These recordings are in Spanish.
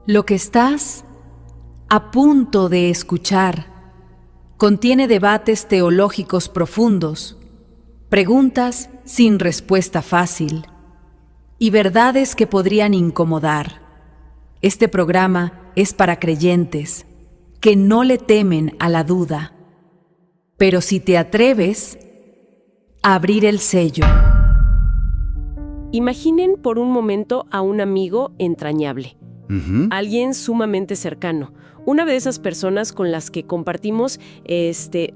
Lo que estás a punto de escuchar contiene debates teológicos profundos, preguntas sin respuesta fácil y verdades que podrían incomodar. Este programa es para creyentes que no le temen a la duda. Pero si te atreves a abrir el sello. Imaginen por un momento a un amigo entrañable, alguien sumamente cercano, una de esas personas con las que compartimos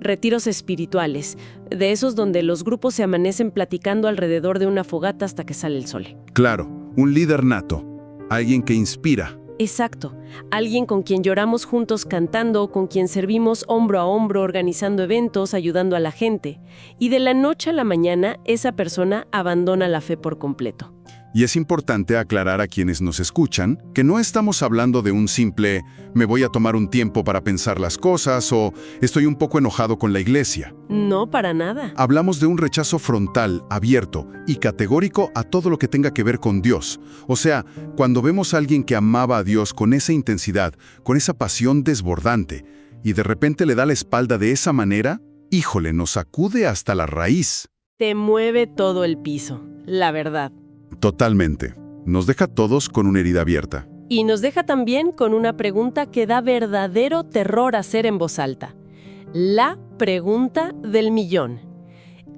retiros espirituales, de esos donde los grupos se amanecen platicando alrededor de una fogata hasta que sale el sol. Claro, un líder nato, alguien que inspira. Exacto, alguien con quien lloramos juntos cantando, con quien servimos hombro a hombro organizando eventos, ayudando a la gente. Y de la noche a la mañana, esa persona abandona la fe por completo. Y es importante aclarar a quienes nos escuchan que no estamos hablando de un simple «me voy a tomar un tiempo para pensar las cosas» o «estoy un poco enojado con la iglesia». No, para nada. Hablamos de un rechazo frontal, abierto y categórico a todo lo que tenga que ver con Dios. O sea, cuando vemos a alguien que amaba a Dios con esa intensidad, con esa pasión desbordante, y de repente le da la espalda de esa manera, híjole, nos sacude hasta la raíz. Te mueve todo el piso, la verdad. Totalmente. Nos deja a todos con una herida abierta. Y nos deja también con una pregunta que da verdadero terror hacer en voz alta. La pregunta del millón.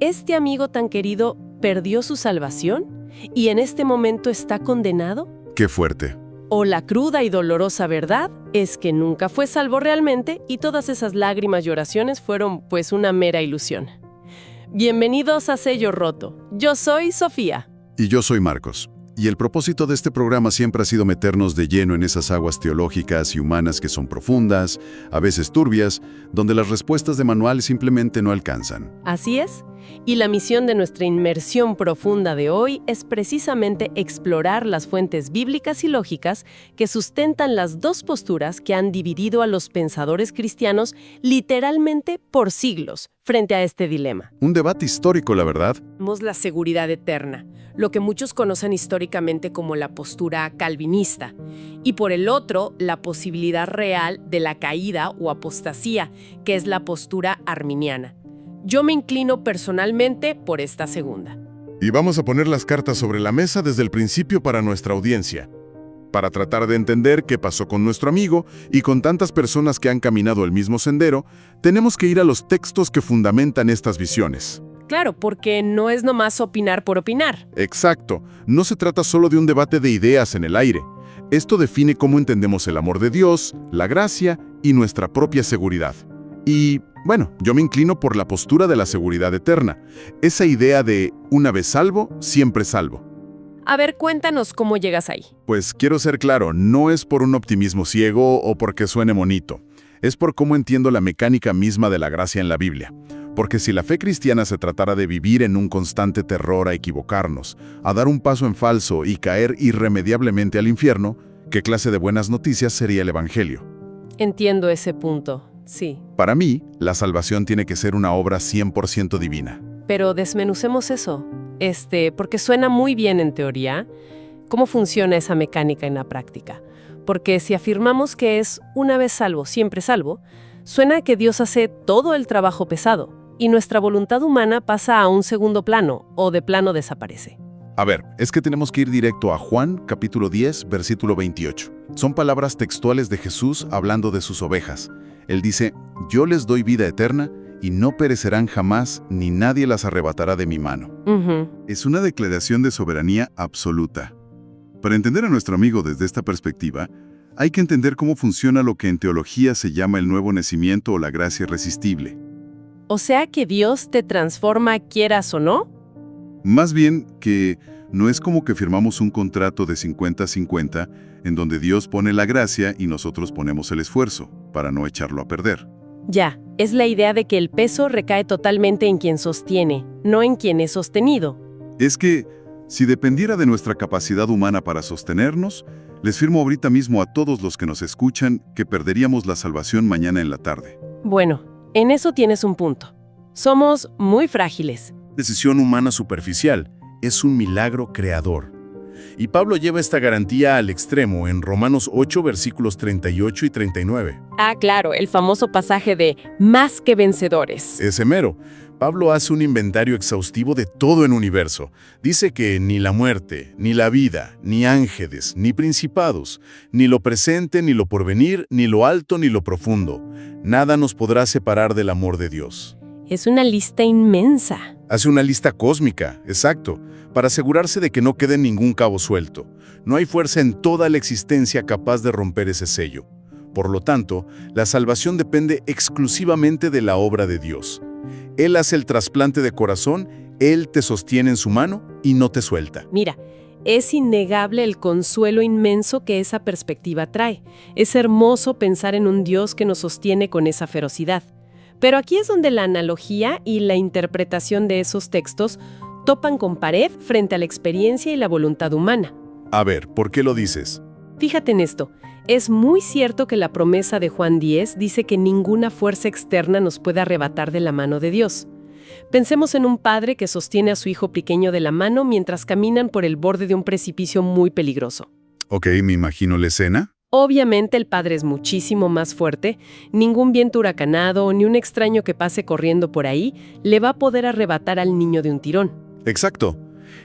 ¿Este amigo tan querido perdió su salvación y en este momento está condenado? ¡Qué fuerte! O la cruda y dolorosa verdad es que nunca fue salvo realmente y todas esas lágrimas y oraciones fueron pues una mera ilusión. Bienvenidos a Sello Roto. Yo soy Sofía. Y yo soy Marcos. Y el propósito de este programa siempre ha sido meternos de lleno en esas aguas teológicas y humanas que son profundas, a veces turbias, donde las respuestas de manual simplemente no alcanzan. Así es. Y la misión de nuestra inmersión profunda de hoy es precisamente explorar las fuentes bíblicas y lógicas que sustentan las dos posturas que han dividido a los pensadores cristianos literalmente por siglos frente a este dilema. Un debate histórico, la verdad. Tenemos la seguridad eterna, lo que muchos conocen históricamente como la postura calvinista, y por el otro, la posibilidad real de la caída o apostasía, que es la postura arminiana. Yo me inclino personalmente por esta segunda. Y vamos a poner las cartas sobre la mesa desde el principio para nuestra audiencia, para tratar de entender qué pasó con nuestro amigo y con tantas personas que han caminado el mismo sendero, tenemos que ir a los textos que fundamentan estas visiones. Claro, porque no es nomás opinar por opinar. Exacto, no se trata solo de un debate de ideas en el aire. Esto define cómo entendemos el amor de Dios, la gracia y nuestra propia seguridad. Y, bueno, yo me inclino por la postura de la seguridad eterna, esa idea de una vez salvo, siempre salvo. A ver, cuéntanos cómo llegas ahí. Pues quiero ser claro, no es por un optimismo ciego o porque suene bonito, es por cómo entiendo la mecánica misma de la gracia en la Biblia. Porque si la fe cristiana se tratara de vivir en un constante terror a equivocarnos, a dar un paso en falso y caer irremediablemente al infierno, ¿qué clase de buenas noticias sería el Evangelio? Entiendo ese punto. Sí. Para mí, la salvación tiene que ser una obra 100% divina. Pero desmenucemos eso, porque suena muy bien en teoría. ¿Cómo funciona esa mecánica en la práctica? Porque si afirmamos que es una vez salvo, siempre salvo, suena que Dios hace todo el trabajo pesado y nuestra voluntad humana pasa a un segundo plano o de plano desaparece. A ver, es que tenemos que ir directo a Juan, capítulo 10, versículo 28. Son palabras textuales de Jesús hablando de sus ovejas. Él dice, yo les doy vida eterna y no perecerán jamás, ni nadie las arrebatará de mi mano. Es una declaración de soberanía absoluta. Para entender a nuestro amigo desde esta perspectiva, hay que entender cómo funciona lo que en teología se llama el nuevo nacimiento o la gracia irresistible. O sea que Dios te transforma quieras o no. Más bien que no es como que firmamos un contrato de 50-50 en donde Dios pone la gracia y nosotros ponemos el esfuerzo para no echarlo a perder. Ya, es la idea de que el peso recae totalmente en quien sostiene, no en quien es sostenido. Es que, si dependiera de nuestra capacidad humana para sostenernos, les firmo ahorita mismo a todos los que nos escuchan que perderíamos la salvación mañana en la tarde. Bueno, en eso tienes un punto. Somos muy frágiles. Decisión humana superficial es un milagro creador. Y Pablo lleva esta garantía al extremo en Romanos 8, versículos 38 y 39. Ah, claro, el famoso pasaje de más que vencedores. Ese mero. Pablo hace un inventario exhaustivo de todo el universo. Dice que ni la muerte, ni la vida, ni ángeles, ni principados, ni lo presente, ni lo porvenir, ni lo alto, ni lo profundo, nada nos podrá separar del amor de Dios. Es una lista inmensa. Hace una lista cósmica, exacto, para asegurarse de que no quede ningún cabo suelto. No hay fuerza en toda la existencia capaz de romper ese sello. Por lo tanto, la salvación depende exclusivamente de la obra de Dios. Él hace el trasplante de corazón, Él te sostiene en su mano y no te suelta. Mira, es innegable el consuelo inmenso que esa perspectiva trae. Es hermoso pensar en un Dios que nos sostiene con esa ferocidad. Pero aquí es donde la analogía y la interpretación de esos textos topan con pared frente a la experiencia y la voluntad humana. A ver, ¿por qué lo dices? Fíjate en esto. Es muy cierto que la promesa de Juan 10 dice que ninguna fuerza externa nos puede arrebatar de la mano de Dios. Pensemos en un padre que sostiene a su hijo pequeño de la mano mientras caminan por el borde de un precipicio muy peligroso. Ok, me imagino la escena. Obviamente el padre es muchísimo más fuerte, ningún viento huracanado ni un extraño que pase corriendo por ahí le va a poder arrebatar al niño de un tirón. Exacto.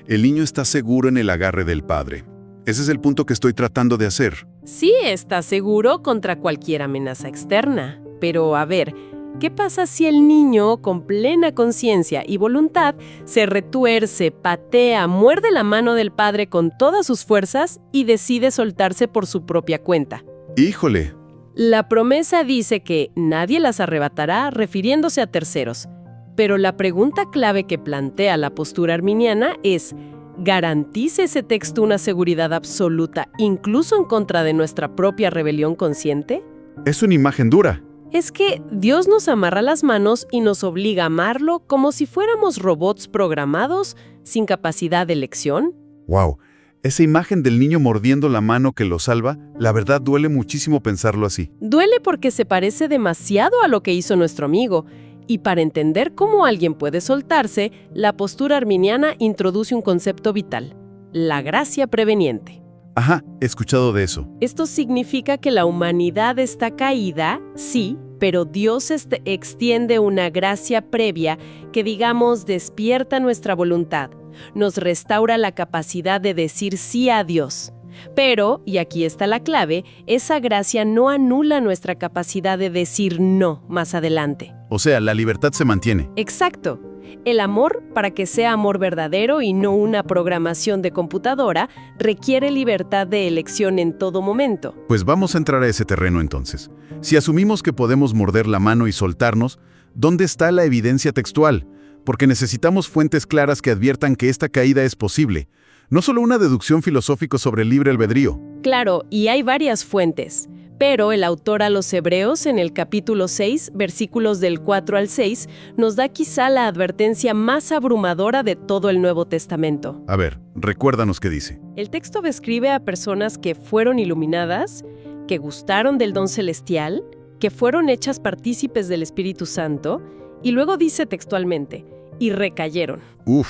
El niño está seguro en el agarre del padre. Ese es el punto que estoy tratando de hacer. Sí, está seguro contra cualquier amenaza externa. Pero a ver, ¿qué pasa si el niño, con plena conciencia y voluntad, se retuerce, patea, muerde la mano del padre con todas sus fuerzas y decide soltarse por su propia cuenta? ¡Híjole! La promesa dice que nadie las arrebatará refiriéndose a terceros. Pero la pregunta clave que plantea la postura arminiana es: ¿garantiza ese texto una seguridad absoluta, incluso en contra de nuestra propia rebelión consciente? Es una imagen dura. Es que Dios nos amarra las manos y nos obliga a amarlo como si fuéramos robots programados sin capacidad de elección. ¡Wow! Esa imagen del niño mordiendo la mano que lo salva, la verdad duele muchísimo pensarlo así. Duele porque se parece demasiado a lo que hizo nuestro amigo. Y para entender cómo alguien puede soltarse, la postura arminiana introduce un concepto vital: la gracia preveniente. Ajá, he escuchado de eso. Esto significa que la humanidad está caída, sí, pero Dios extiende una gracia previa que, digamos, despierta nuestra voluntad, nos restaura la capacidad de decir sí a Dios. Pero, y aquí está la clave, esa gracia no anula nuestra capacidad de decir no más adelante. O sea, la libertad se mantiene. Exacto. El amor, para que sea amor verdadero y no una programación de computadora, requiere libertad de elección en todo momento. Pues vamos a entrar a ese terreno entonces. Si asumimos que podemos morder la mano y soltarnos, ¿dónde está la evidencia textual? Porque necesitamos fuentes claras que adviertan que esta caída es posible. No solo una deducción filosófica sobre el libre albedrío. Claro, y hay varias fuentes. Pero el autor a los Hebreos, en el capítulo 6, versículos del 4 al 6, nos da quizá la advertencia más abrumadora de todo el Nuevo Testamento. A ver, recuérdanos qué dice. El texto describe a personas que fueron iluminadas, que gustaron del don celestial, que fueron hechas partícipes del Espíritu Santo, y luego dice textualmente: y recayeron. Uf.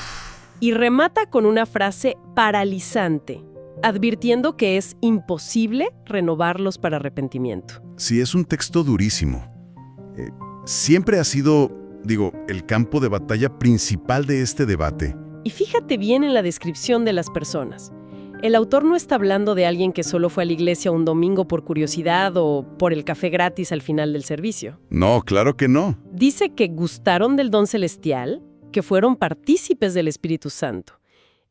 Y remata con una frase paralizante, advirtiendo que es imposible renovarlos para arrepentimiento. Sí, es un texto durísimo. Siempre ha sido, el campo de batalla principal de este debate. Y fíjate bien en la descripción de las personas. El autor no está hablando de alguien que solo fue a la iglesia un domingo por curiosidad o por el café gratis al final del servicio. No, claro que no. Dice que gustaron del don celestial, que fueron partícipes del Espíritu Santo.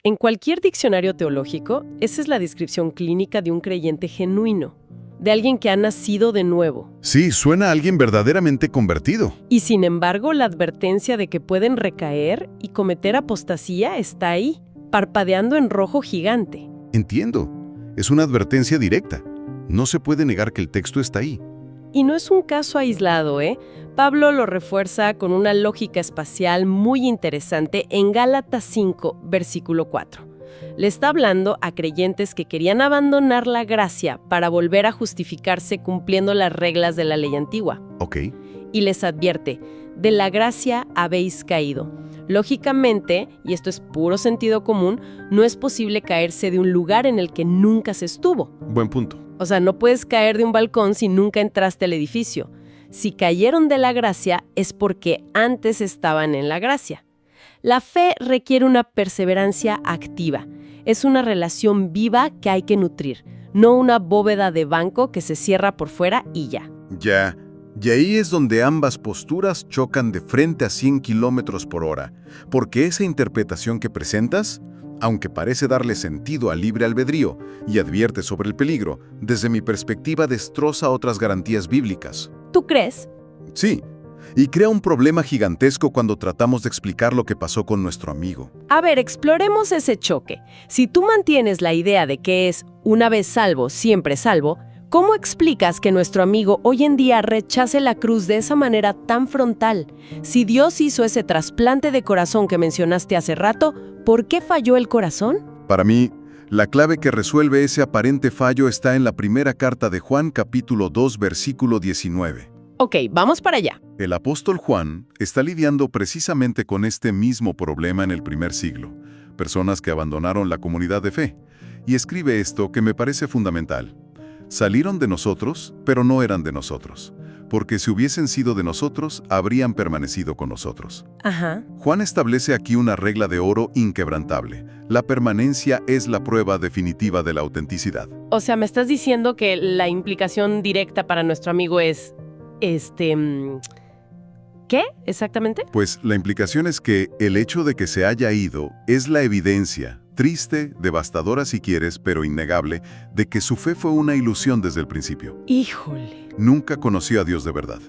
En cualquier diccionario teológico, esa es la descripción clínica de un creyente genuino, de alguien que ha nacido de nuevo. Sí, suena a alguien verdaderamente convertido. Y sin embargo, la advertencia de que pueden recaer y cometer apostasía está ahí, parpadeando en rojo gigante. Entiendo. Es una advertencia directa. No se puede negar que el texto está ahí. Y no es un caso aislado, ¿eh? Pablo lo refuerza con una lógica espacial muy interesante en Gálatas 5, versículo 4. Le está hablando a creyentes que querían abandonar la gracia para volver a justificarse cumpliendo las reglas de la ley antigua. Ok. Y les advierte: de la gracia habéis caído. Lógicamente, y esto es puro sentido común, no es posible caerse de un lugar en el que nunca se estuvo. Buen punto. O sea, no puedes caer de un balcón si nunca entraste al edificio. Si cayeron de la gracia es porque antes estaban en la gracia. La fe requiere una perseverancia activa. Es una relación viva que hay que nutrir, no una bóveda de banco que se cierra por fuera y ya. Ya. Y ahí es donde ambas posturas chocan de frente a 100 kilómetros por hora, porque esa interpretación que presentas, aunque parece darle sentido al libre albedrío y advierte sobre el peligro, desde mi perspectiva destroza otras garantías bíblicas. ¿Tú crees? Sí, y crea un problema gigantesco cuando tratamos de explicar lo que pasó con nuestro amigo. A ver, exploremos ese choque. Si tú mantienes la idea de que es una vez salvo, siempre salvo, ¿cómo explicas que nuestro amigo hoy en día rechace la cruz de esa manera tan frontal? Si Dios hizo ese trasplante de corazón que mencionaste hace rato, ¿por qué falló el corazón? Para mí, la clave que resuelve ese aparente fallo está en la primera carta de Juan, capítulo 2, versículo 19. Ok, vamos para allá. El apóstol Juan está lidiando precisamente con este mismo problema en el primer siglo, personas que abandonaron la comunidad de fe, y escribe esto que me parece fundamental. Salieron de nosotros, pero no eran de nosotros, porque si hubiesen sido de nosotros, habrían permanecido con nosotros. Ajá. Juan establece aquí una regla de oro inquebrantable. La permanencia es la prueba definitiva de la autenticidad. O sea, me estás diciendo que la implicación directa para nuestro amigo es, ¿qué exactamente? Pues la implicación es que el hecho de que se haya ido es la evidencia, triste, devastadora si quieres, pero innegable, de que su fe fue una ilusión desde el principio. Híjole. Nunca conoció a Dios de verdad.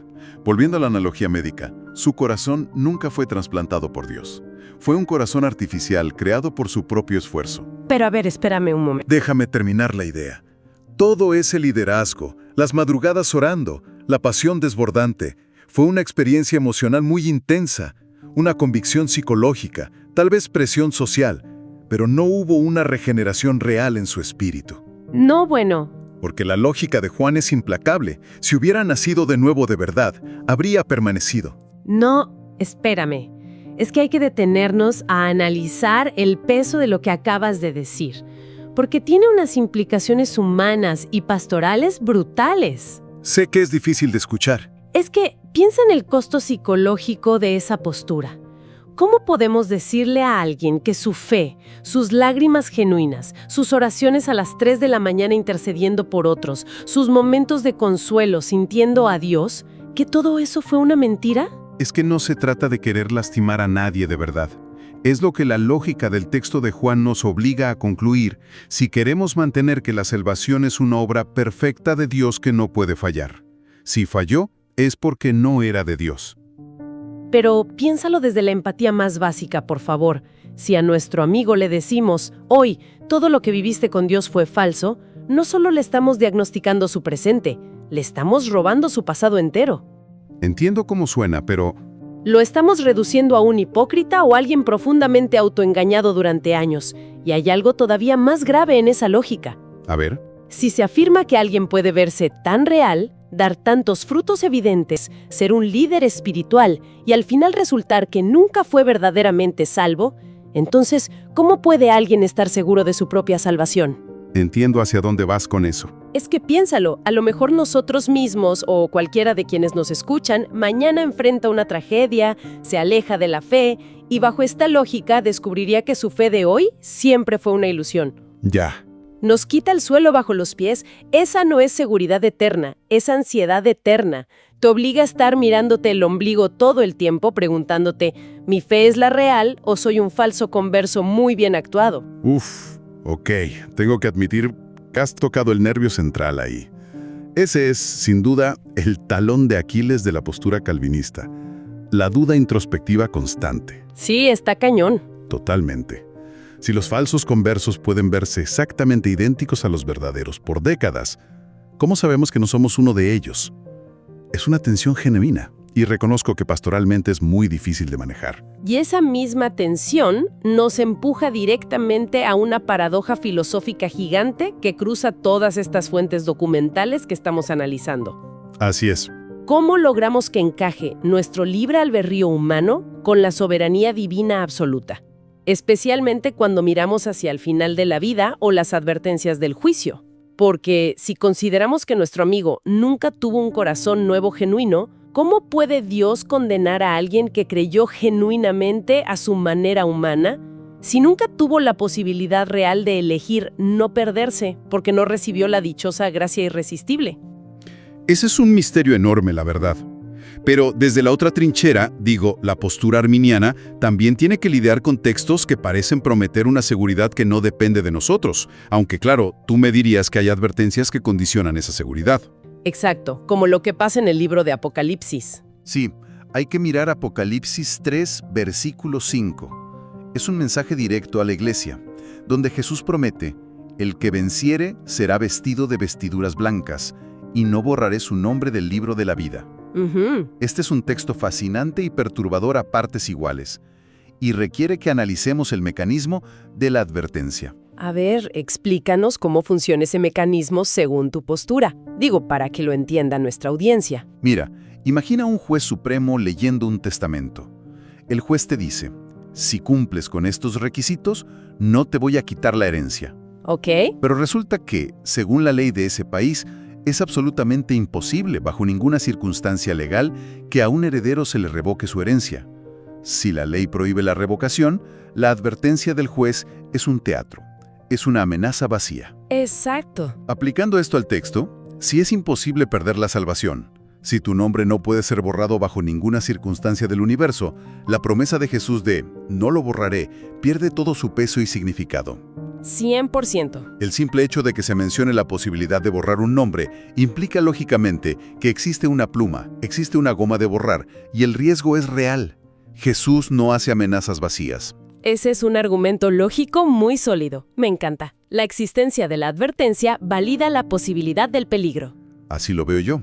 Volviendo a la analogía médica, su corazón nunca fue trasplantado por Dios. Fue un corazón artificial creado por su propio esfuerzo. Pero a ver, espérame un momento. Déjame terminar la idea. Todo ese liderazgo, las madrugadas orando, la pasión desbordante, fue una experiencia emocional muy intensa, una convicción psicológica, tal vez presión social, pero no hubo una regeneración real en su espíritu. No, bueno. Porque la lógica de Juan es implacable. Si hubiera nacido de nuevo de verdad, habría permanecido. No, espérame. Es que hay que detenernos a analizar el peso de lo que acabas de decir, porque tiene unas implicaciones humanas y pastorales brutales. Sé que es difícil de escuchar. Es que piensa en el costo psicológico de esa postura. ¿Cómo podemos decirle a alguien que su fe, sus lágrimas genuinas, sus oraciones a las 3 de la mañana intercediendo por otros, sus momentos de consuelo sintiendo a Dios, que todo eso fue una mentira? Es que no se trata de querer lastimar a nadie de verdad. Es lo que la lógica del texto de Juan nos obliga a concluir si queremos mantener que la salvación es una obra perfecta de Dios que no puede fallar. Si falló, es porque no era de Dios. Pero piénsalo desde la empatía más básica, por favor. Si a nuestro amigo le decimos, hoy, todo lo que viviste con Dios fue falso, no solo le estamos diagnosticando su presente, le estamos robando su pasado entero. Entiendo cómo suena, pero Lo estamos reduciendo a un hipócrita o alguien profundamente autoengañado durante años, y hay algo todavía más grave en esa lógica. a ver, Si se afirma que alguien puede verse tan real, dar tantos frutos evidentes, ser un líder espiritual y al final resultar que nunca fue verdaderamente salvo, entonces, ¿cómo puede alguien estar seguro de su propia salvación? entiendo hacia dónde vas con eso. Es que piénsalo, a lo mejor nosotros mismos o cualquiera de quienes nos escuchan mañana enfrenta una tragedia, se aleja de la fe y bajo esta lógica descubriría que su fe de hoy siempre fue una ilusión. Ya. Nos quita el suelo bajo los pies. Esa no es seguridad eterna, es ansiedad eterna. Te obliga a estar mirándote el ombligo todo el tiempo preguntándote, ¿mi fe es la real o soy un falso converso muy bien actuado? Ok, tengo que admitir que has tocado el nervio central ahí. Ese es, sin duda, el talón de Aquiles de la postura calvinista. La duda introspectiva constante. Sí, está cañón. Totalmente. Si los falsos conversos pueden verse exactamente idénticos a los verdaderos por décadas, ¿cómo sabemos que no somos uno de ellos? Es una tensión genuina, y reconozco que pastoralmente es muy difícil de manejar. Y esa misma tensión nos empuja directamente a una paradoja filosófica gigante que cruza todas estas fuentes documentales que estamos analizando. Así es. ¿Cómo logramos que encaje nuestro libre albedrío humano con la soberanía divina absoluta? Especialmente cuando miramos hacia el final de la vida o las advertencias del juicio. Porque si consideramos que nuestro amigo nunca tuvo un corazón nuevo genuino, ¿cómo puede Dios condenar a alguien que creyó genuinamente a su manera humana, si nunca tuvo la posibilidad real de elegir no perderse porque no recibió la dichosa gracia irresistible? Ese es un misterio enorme, la verdad. Pero desde la otra trinchera, la postura arminiana, también tiene que lidiar con textos que parecen prometer una seguridad que no depende de nosotros, aunque claro, tú me dirías que hay advertencias que condicionan esa seguridad. Exacto, como lo que pasa en el libro de Apocalipsis. Sí, hay que mirar Apocalipsis 3, versículo 5. Es un mensaje directo a la iglesia, donde Jesús promete: el que venciere será vestido de vestiduras blancas, y no borraré su nombre del libro de la vida. Este es un texto fascinante y perturbador a partes iguales, y requiere que analicemos el mecanismo de la advertencia. A ver, explícanos cómo funciona ese mecanismo según tu postura. Digo, para que lo entienda nuestra audiencia. Mira, imagina un juez supremo leyendo un testamento. El juez te dice: si cumples con estos requisitos, no te voy a quitar la herencia. ¿Ok? Pero resulta que, según la ley de ese país, es absolutamente imposible, bajo ninguna circunstancia legal, que a un heredero se le revoque su herencia. Si la ley prohíbe la revocación, la advertencia del juez es un teatro, es una amenaza vacía. Exacto. Aplicando esto al texto, si es imposible perder la salvación, si tu nombre no puede ser borrado bajo ninguna circunstancia del universo, la promesa de Jesús de «no lo borraré» pierde todo su peso y significado. 100%. El simple hecho de que se mencione la posibilidad de borrar un nombre implica lógicamente que existe una pluma, existe una goma de borrar, y el riesgo es real. Jesús no hace amenazas vacías. Ese es un argumento lógico muy sólido. Me encanta. La existencia de la advertencia valida la posibilidad del peligro. Así lo veo yo.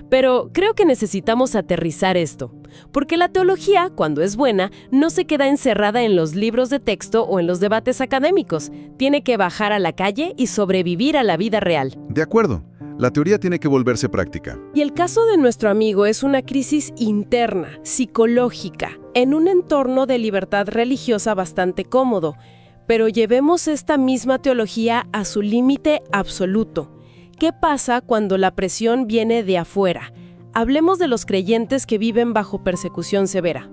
Pero creo que necesitamos aterrizar esto, porque la teología, cuando es buena, no se queda encerrada en los libros de texto o en los debates académicos. Tiene que bajar a la calle y sobrevivir a la vida real. De acuerdo. La teoría tiene que volverse práctica. Y el caso de nuestro amigo es una crisis interna, psicológica, en un entorno de libertad religiosa bastante cómodo. Pero llevemos esta misma teología a su límite absoluto. ¿Qué pasa cuando la presión viene de afuera? Hablemos de los creyentes que viven bajo persecución severa.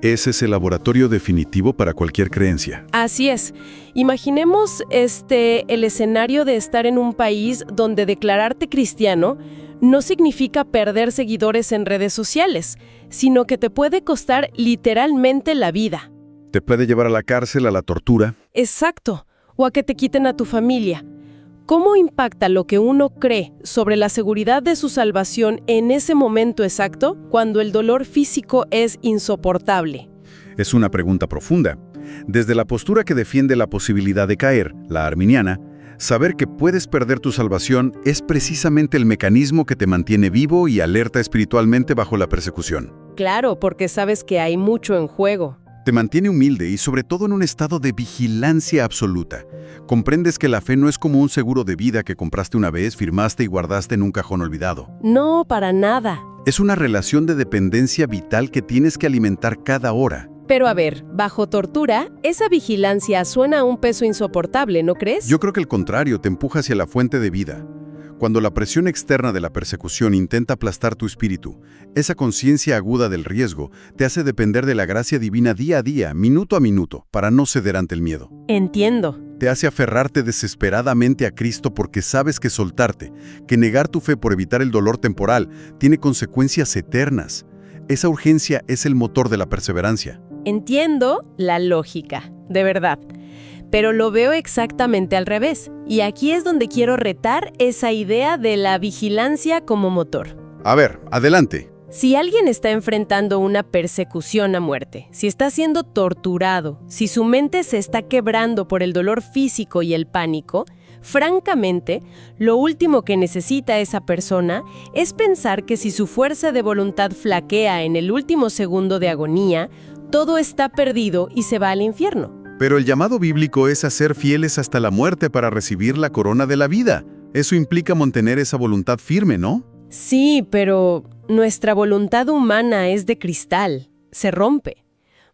Ese es el laboratorio definitivo para cualquier creencia. Así es. Imaginemos el escenario de estar en un país donde declararte cristiano no significa perder seguidores en redes sociales, sino que te puede costar literalmente la vida. Te puede llevar a la cárcel, a la tortura. Exacto. O a que te quiten a tu familia. ¿Cómo impacta lo que uno cree sobre la seguridad de su salvación en ese momento exacto, cuando el dolor físico es insoportable? Es una pregunta profunda. Desde la postura que defiende la posibilidad de caer, la arminiana, saber que puedes perder tu salvación es precisamente el mecanismo que te mantiene vivo y alerta espiritualmente bajo la persecución. Claro, porque sabes que hay mucho en juego. Te mantiene humilde y sobre todo en un estado de vigilancia absoluta. Comprendes que la fe no es como un seguro de vida que compraste una vez, firmaste y guardaste en un cajón olvidado. No, para nada. Es una relación de dependencia vital que tienes que alimentar cada hora. Pero a ver, bajo tortura, esa vigilancia suena a un peso insoportable, ¿no crees? Yo creo que el contrario, te empuja hacia la fuente de vida. Cuando la presión externa de la persecución intenta aplastar tu espíritu, esa conciencia aguda del riesgo te hace depender de la gracia divina día a día, minuto a minuto, para no ceder ante el miedo. Entiendo. Te hace aferrarte desesperadamente a Cristo porque sabes que soltarte, que negar tu fe por evitar el dolor temporal, tiene consecuencias eternas. Esa urgencia es el motor de la perseverancia. Entiendo la lógica, de verdad. Pero lo veo exactamente al revés. Y aquí es donde quiero retar esa idea de la vigilancia como motor. A ver, adelante. Si alguien está enfrentando una persecución a muerte, si está siendo torturado, si su mente se está quebrando por el dolor físico y el pánico, francamente, lo último que necesita esa persona es pensar que si su fuerza de voluntad flaquea en el último segundo de agonía, todo está perdido y se va al infierno. Pero el llamado bíblico es a ser fieles hasta la muerte para recibir la corona de la vida. Eso implica mantener esa voluntad firme, ¿no? Sí, pero nuestra voluntad humana es de cristal, se rompe.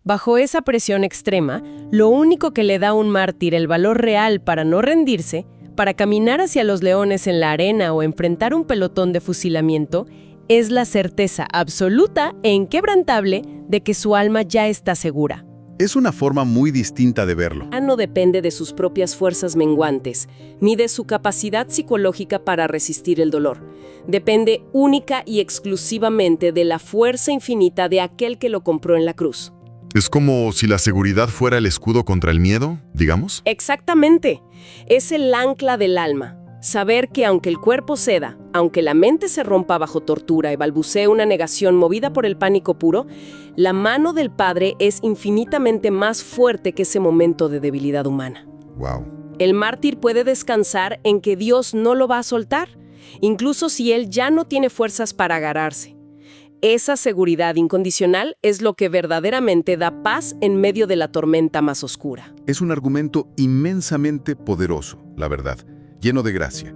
Bajo esa presión extrema, lo único que le da a un mártir el valor real para no rendirse, para caminar hacia los leones en la arena o enfrentar un pelotón de fusilamiento, es la certeza absoluta e inquebrantable de que su alma ya está segura. Es una forma muy distinta de verlo. No depende de sus propias fuerzas menguantes, ni de su capacidad psicológica para resistir el dolor. Depende única y exclusivamente de la fuerza infinita de aquel que lo compró en la cruz. Es como si la seguridad fuera el escudo contra el miedo, digamos. Exactamente. Es el ancla del alma. Saber que aunque el cuerpo ceda, aunque la mente se rompa bajo tortura y balbucee una negación movida por el pánico puro, la mano del Padre es infinitamente más fuerte que ese momento de debilidad humana. Wow. El mártir puede descansar en que Dios no lo va a soltar, incluso si él ya no tiene fuerzas para agarrarse. Esa seguridad incondicional es lo que verdaderamente da paz en medio de la tormenta más oscura. Es un argumento inmensamente poderoso, la verdad, lleno de gracia.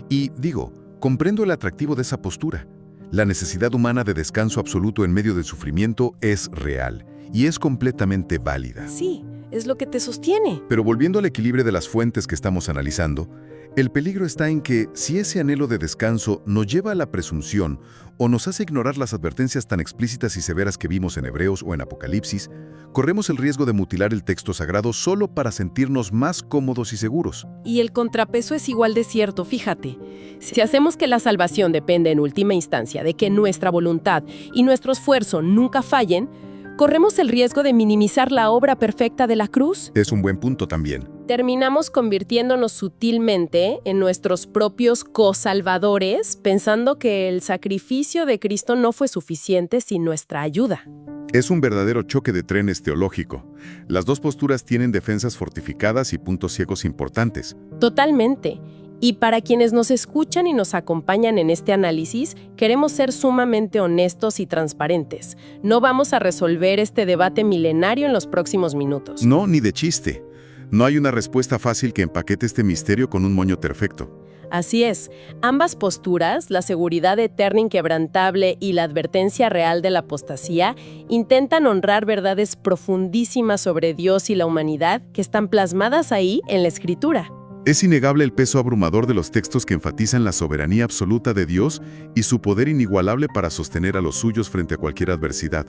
Y digo, comprendo el atractivo de esa postura. La necesidad humana de descanso absoluto en medio del sufrimiento es real y es completamente válida. Sí, es lo que te sostiene. Pero volviendo al equilibrio de las fuentes que estamos analizando, el peligro está en que si ese anhelo de descanso nos lleva a la presunción o nos hace ignorar las advertencias tan explícitas y severas que vimos en Hebreos o en Apocalipsis, corremos el riesgo de mutilar el texto sagrado solo para sentirnos más cómodos y seguros. Y el contrapeso es igual de cierto, fíjate. Si hacemos que la salvación depende en última instancia de que nuestra voluntad y nuestro esfuerzo nunca fallen, ¿corremos el riesgo de minimizar la obra perfecta de la cruz? Es un buen punto también. Terminamos convirtiéndonos sutilmente en nuestros propios cosalvadores, pensando que el sacrificio de Cristo no fue suficiente sin nuestra ayuda. Es un verdadero choque de trenes teológico. Las dos posturas tienen defensas fortificadas y puntos ciegos importantes. Totalmente. Y para quienes nos escuchan y nos acompañan en este análisis, queremos ser sumamente honestos y transparentes. No vamos a resolver este debate milenario en los próximos minutos. No, ni de chiste. No hay una respuesta fácil que empaquete este misterio con un moño perfecto. Así es, ambas posturas, la seguridad eterna inquebrantable y la advertencia real de la apostasía, intentan honrar verdades profundísimas sobre Dios y la humanidad que están plasmadas ahí en la Escritura. Es innegable el peso abrumador de los textos que enfatizan la soberanía absoluta de Dios y su poder inigualable para sostener a los suyos frente a cualquier adversidad.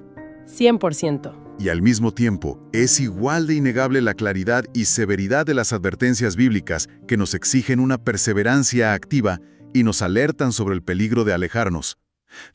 100%. Y al mismo tiempo, es igual de innegable la claridad y severidad de las advertencias bíblicas que nos exigen una perseverancia activa y nos alertan sobre el peligro de alejarnos.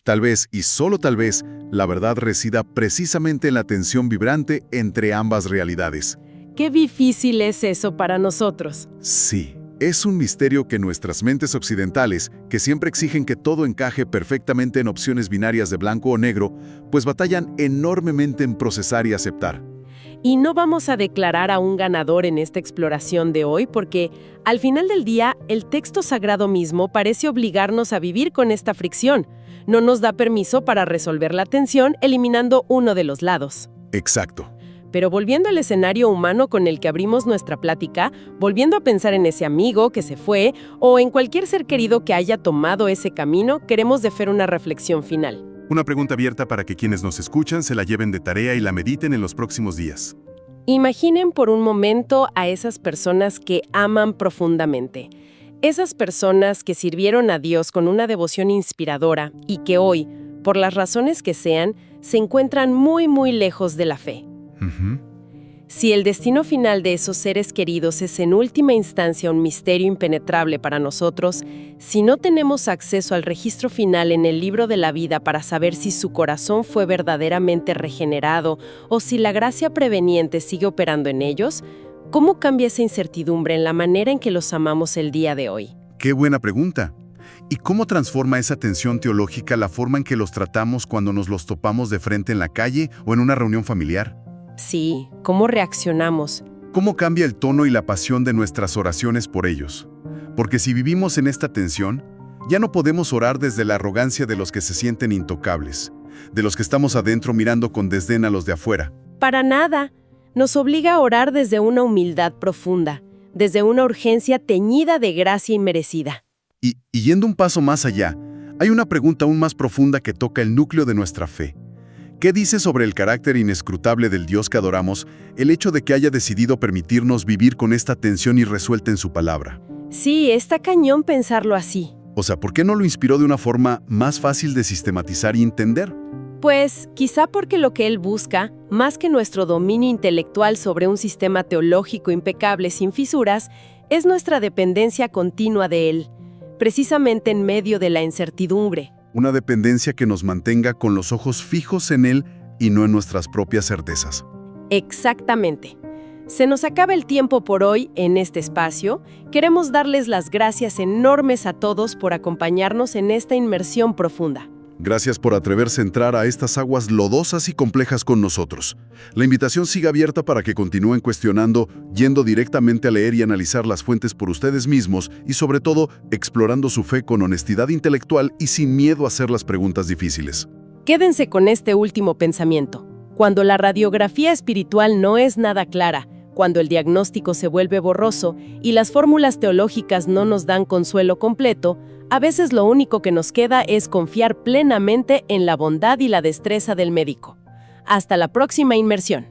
Tal vez, y solo tal vez, la verdad resida precisamente en la tensión vibrante entre ambas realidades. Qué difícil es eso para nosotros. Sí, es un misterio que nuestras mentes occidentales, que siempre exigen que todo encaje perfectamente en opciones binarias de blanco o negro, pues batallan enormemente en procesar y aceptar. Y no vamos a declarar a un ganador en esta exploración de hoy porque, al final del día, el texto sagrado mismo parece obligarnos a vivir con esta fricción. No nos da permiso para resolver la tensión eliminando uno de los lados. Exacto. Pero volviendo al escenario humano con el que abrimos nuestra plática, volviendo a pensar en ese amigo que se fue o en cualquier ser querido que haya tomado ese camino, queremos hacer una reflexión final. Una pregunta abierta para que quienes nos escuchan se la lleven de tarea y la mediten en los próximos días. Imaginen por un momento a esas personas que aman profundamente. Esas personas que sirvieron a Dios con una devoción inspiradora y que hoy, por las razones que sean, se encuentran muy, muy lejos de la fe. Si el destino final de esos seres queridos es en última instancia un misterio impenetrable para nosotros, si no tenemos acceso al registro final en el libro de la vida para saber si su corazón fue verdaderamente regenerado o si la gracia preveniente sigue operando en ellos, ¿cómo cambia esa incertidumbre en la manera en que los amamos el día de hoy? ¡Qué buena pregunta! ¿Y cómo transforma esa tensión teológica la forma en que los tratamos cuando nos los topamos de frente en la calle o en una reunión familiar? Sí, ¿cómo reaccionamos? ¿Cómo cambia el tono y la pasión de nuestras oraciones por ellos? Porque si vivimos en esta tensión, ya no podemos orar desde la arrogancia de los que se sienten intocables, de los que estamos adentro mirando con desdén a los de afuera. Para nada. Nos obliga a orar desde una humildad profunda, desde una urgencia teñida de gracia inmerecida. Y yendo un paso más allá, Hay una pregunta aún más profunda que toca el núcleo de nuestra fe. ¿Qué dice sobre el carácter inescrutable del Dios que adoramos el hecho de que haya decidido permitirnos vivir con esta tensión irresuelta en su palabra? Sí, está cañón pensarlo así. O sea, ¿por qué no lo inspiró de una forma más fácil de sistematizar y entender? Pues quizá porque lo que él busca, más que nuestro dominio intelectual sobre un sistema teológico impecable sin fisuras, es nuestra dependencia continua de él, precisamente en medio de la incertidumbre. Una dependencia que nos mantenga con los ojos fijos en él y no en nuestras propias certezas. Exactamente. Se nos acaba el tiempo por hoy en este espacio. Queremos darles las gracias enormes a todos por acompañarnos en esta inmersión profunda. Gracias por atreverse a entrar a estas aguas lodosas y complejas con nosotros. La invitación sigue abierta para que continúen cuestionando, yendo directamente a leer y analizar las fuentes por ustedes mismos y, sobre todo, explorando su fe con honestidad intelectual y sin miedo a hacer las preguntas difíciles. Quédense con este último pensamiento. Cuando la radiografía espiritual no es nada clara, cuando el diagnóstico se vuelve borroso y las fórmulas teológicas no nos dan consuelo completo, a veces lo único que nos queda es confiar plenamente en la bondad y la destreza del médico. Hasta la próxima inmersión.